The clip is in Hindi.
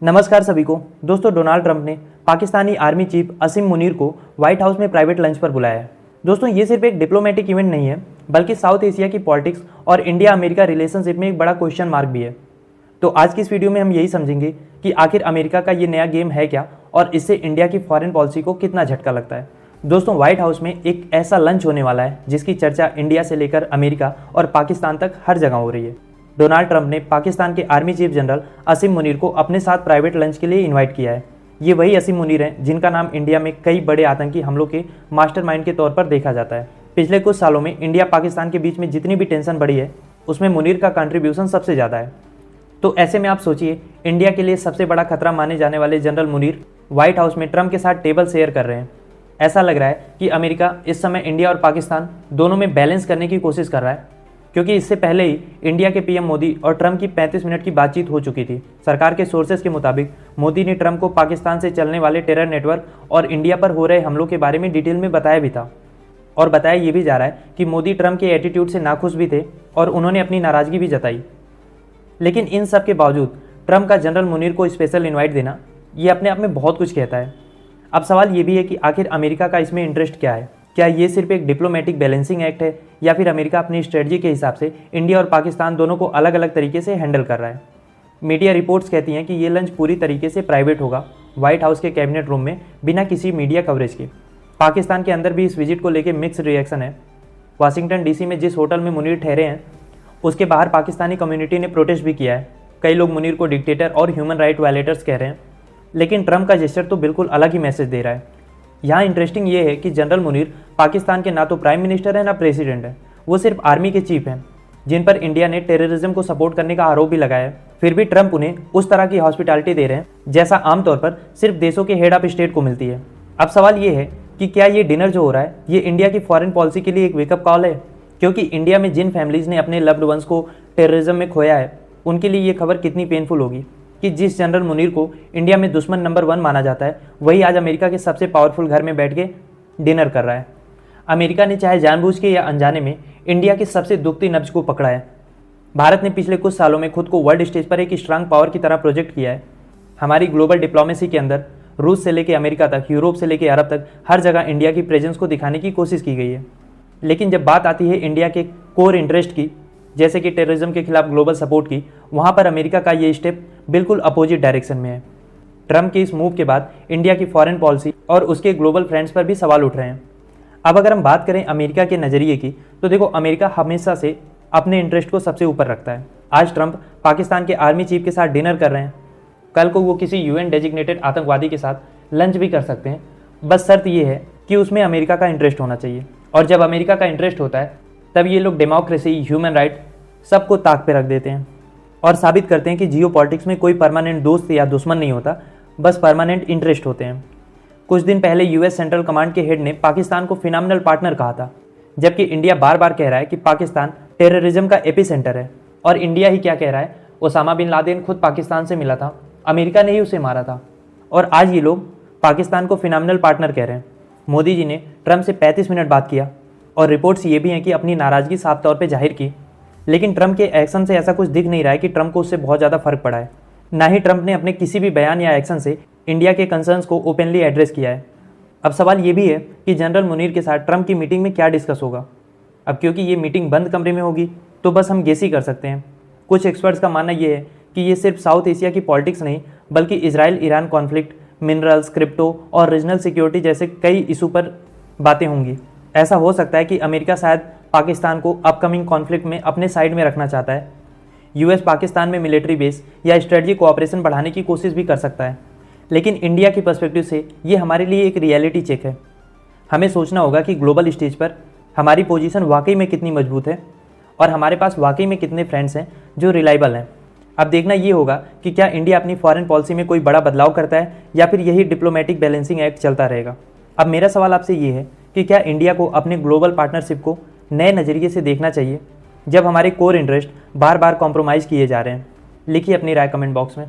नमस्कार सभी को। दोस्तों, डोनाल्ड ट्रंप ने पाकिस्तानी आर्मी चीफ असीम मुनीर को व्हाइट हाउस में प्राइवेट लंच पर बुलाया है। दोस्तों, ये सिर्फ एक डिप्लोमेटिक इवेंट नहीं है, बल्कि साउथ एशिया की पॉलिटिक्स और इंडिया अमेरिका रिलेशनशिप में एक बड़ा क्वेश्चन मार्क भी है। तो आज की इस वीडियो में हम यही समझेंगे कि आखिर अमेरिका का ये नया गेम है क्या और इससे इंडिया की फॉरेन पॉलिसी को कितना झटका लगता है। दोस्तों, व्हाइट हाउस में एक ऐसा लंच होने वाला है जिसकी चर्चा इंडिया से लेकर अमेरिका और पाकिस्तान तक हर जगह हो रही है। डोनाल्ड ट्रंप ने पाकिस्तान के आर्मी चीफ जनरल असीम मुनीर को अपने साथ प्राइवेट लंच के लिए इनवाइट किया है। ये वही असीम मुनीर हैं जिनका नाम इंडिया में कई बड़े आतंकी हमलों के मास्टरमाइंड के तौर पर देखा जाता है। पिछले कुछ सालों में इंडिया पाकिस्तान के बीच में जितनी भी टेंशन बढ़ी है, उसमें मुनीर का कंट्रीब्यूशन सबसे ज़्यादा है। तो ऐसे में आप सोचिए, इंडिया के लिए सबसे बड़ा खतरा माने जाने वाले जनरल मुनीर व्हाइट हाउस में ट्रंप के साथ टेबल शेयर कर रहे हैं। ऐसा लग रहा है कि अमेरिका इस समय इंडिया और पाकिस्तान दोनों में बैलेंस करने की कोशिश कर रहा है, क्योंकि इससे पहले ही इंडिया के पीएम मोदी और ट्रंप की 35 मिनट की बातचीत हो चुकी थी। सरकार के सोर्सेज के मुताबिक मोदी ने ट्रंप को पाकिस्तान से चलने वाले टेरर नेटवर्क और इंडिया पर हो रहे हमलों के बारे में डिटेल में बताया भी था। और बताया ये भी जा रहा है कि मोदी ट्रंप के एटीट्यूड से नाखुश भी थे और उन्होंने अपनी नाराजगी भी जताई। लेकिन इन सब के बावजूद ट्रंप का जनरल मुनीर को स्पेशल इन्वाइट देना, ये अपने आप में बहुत कुछ कहता है। अब सवाल ये भी है कि आखिर अमेरिका का इसमें इंटरेस्ट क्या है। क्या ये सिर्फ एक डिप्लोमेटिक बैलेंसिंग एक्ट है, या फिर अमेरिका अपनी स्ट्रेटजी के हिसाब से इंडिया और पाकिस्तान दोनों को अलग अलग तरीके से हैंडल कर रहा है। मीडिया रिपोर्ट्स कहती हैं कि ये लंच पूरी तरीके से प्राइवेट होगा, व्हाइट हाउस के कैबिनेट रूम में, बिना किसी मीडिया कवरेज के। पाकिस्तान के अंदर भी इस विजिट को लेकर मिक्स्ड रिएक्शन है। वाशिंगटन डीसी में जिस होटल में मुनीर ठहरे हैं, उसके बाहर पाकिस्तानी कम्युनिटी ने प्रोटेस्ट भी किया है। कई लोग मुनीर को डिक्टेटर और ह्यूमन राइट वायलेटर्स कह रहे हैं। लेकिन ट्रंप का जेस्चर तो बिल्कुल अलग ही मैसेज दे रहा है। यहाँ इंटरेस्टिंग ये है कि जनरल मुनीर पाकिस्तान के ना तो प्राइम मिनिस्टर है ना प्रेसिडेंट है, वो सिर्फ आर्मी के चीफ हैं, जिन पर इंडिया ने टेररिज्म को सपोर्ट करने का आरोप भी लगाया है। फिर भी ट्रंप उन्हें उस तरह की हॉस्पिटैलिटी दे रहे हैं जैसा आमतौर पर सिर्फ देशों के हेड ऑफ स्टेट को मिलती है। अब सवाल ये है कि क्या ये डिनर जो हो रहा है, ये इंडिया की फॉरेन पॉलिसी के लिए एक वेकअप कॉल है। क्योंकि इंडिया में जिन फैमिलीज ने अपने लव्ड वंस को टेररिज्म में खोया है, उनके लिए ये खबर कितनी पेनफुल होगी कि जिस जनरल मुनीर को इंडिया में दुश्मन नंबर 1 माना जाता है, वही आज अमेरिका के सबसे पावरफुल घर में बैठ के डिनर कर रहा है। अमेरिका ने चाहे जानबूझ के या अनजाने में इंडिया की सबसे दुखती नब्ज को पकड़ा है। भारत ने पिछले कुछ सालों में खुद को वर्ल्ड स्टेज पर एक स्ट्रांग पावर की तरह प्रोजेक्ट किया है। हमारी ग्लोबल डिप्लोमेसी के अंदर रूस से लेकर अमेरिका तक, यूरोप से लेकर अरब तक, हर जगह इंडिया की प्रेजेंस को दिखाने की कोशिश की गई है। लेकिन जब बात आती है इंडिया के कोर इंटरेस्ट की, जैसे कि टेररिज्म के खिलाफ ग्लोबल सपोर्ट की, वहाँ पर अमेरिका का ये स्टेप बिल्कुल अपोजिट डायरेक्शन में है। ट्रंप के इस मूव के बाद इंडिया की फॉरेन पॉलिसी और उसके ग्लोबल फ्रेंड्स पर भी सवाल उठ रहे हैं। अब अगर हम बात करें अमेरिका के नज़रिए की, तो देखो, अमेरिका हमेशा से अपने इंटरेस्ट को सबसे ऊपर रखता है। आज ट्रंप पाकिस्तान के आर्मी चीफ के साथ डिनर कर रहे हैं, कल को वो किसी यूएन डेजिग्नेटेड आतंकवादी के साथ लंच भी कर सकते हैं। बस शर्त ये है कि उसमें अमेरिका का इंटरेस्ट होना चाहिए। और जब अमेरिका का इंटरेस्ट होता है, तब ये लोग डेमोक्रेसी, ह्यूमन राइट सबको ताक पे रख देते हैं और साबित करते हैं कि जियो पॉलिटिक्स में कोई परमानेंट दोस्त या दुश्मन नहीं होता, बस परमानेंट इंटरेस्ट होते हैं। कुछ दिन पहले यूएस सेंट्रल कमांड के हेड ने पाकिस्तान को फिनोमिनल पार्टनर कहा था, जबकि इंडिया बार बार कह रहा है कि पाकिस्तान टेररिज्म का एपिसेंटर है। और इंडिया ही क्या कह रहा है, ओसामा बिन लादेन खुद पाकिस्तान से मिला था, अमेरिका ने ही उसे मारा था। और आज ये लोग पाकिस्तान को फिनोमिनल पार्टनर कह रहे हैं। मोदी जी ने ट्रंप से 35 मिनट बात किया और रिपोर्ट्स ये भी हैं कि अपनी नाराज़गी साफ तौर पर जाहिर की। लेकिन ट्रंप के एक्शन से ऐसा कुछ दिख नहीं रहा है कि ट्रंप को उससे बहुत ज़्यादा फर्क पड़ा है। ना ही ट्रंप ने अपने किसी भी बयान या एक्शन से इंडिया के कंसर्न्स को ओपनली एड्रेस किया है। अब सवाल ये भी है कि जनरल मुनीर के साथ ट्रंप की मीटिंग में क्या डिस्कस होगा। अब क्योंकि ये मीटिंग बंद कमरे में होगी, तो बस हम गेस ही कर सकते हैं। कुछ एक्सपर्ट्स का मानना ये है कि ये सिर्फ साउथ एशिया की पॉलिटिक्स नहीं, बल्कि Israel Iran conflict, minerals, crypto और रीजनल सिक्योरिटी जैसे कई इशू पर बातें होंगी। ऐसा हो सकता है कि अमेरिका शायद पाकिस्तान को अपकमिंग कॉन्फ्लिक्ट में अपने साइड में रखना चाहता है। यूएस पाकिस्तान में मिलिट्री बेस या स्ट्रेटजिक कोऑपरेशन बढ़ाने की कोशिश भी कर सकता है। लेकिन इंडिया की पर्सपेक्टिव से ये हमारे लिए एक रियलिटी चेक है। हमें सोचना होगा कि ग्लोबल स्टेज पर हमारी पोजीशन वाकई में कितनी मजबूत है और हमारे पास वाकई में कितने फ्रेंड्स हैं जो रिलायबल हैं। अब देखना ये होगा कि क्या इंडिया अपनी फॉरेन पॉलिसी में कोई बड़ा बदलाव करता है या फिर यही डिप्लोमेटिक बैलेंसिंग एक्ट चलता रहेगा। अब मेरा सवाल आपसे ये है कि क्या इंडिया को अपने ग्लोबल पार्टनरशिप को नए नज़रिए से देखना चाहिए, जब हमारे कोर इंटरेस्ट बार बार कॉम्प्रोमाइज़ किए जा रहे हैं। लिखिए अपनी राय कमेंट बॉक्स में।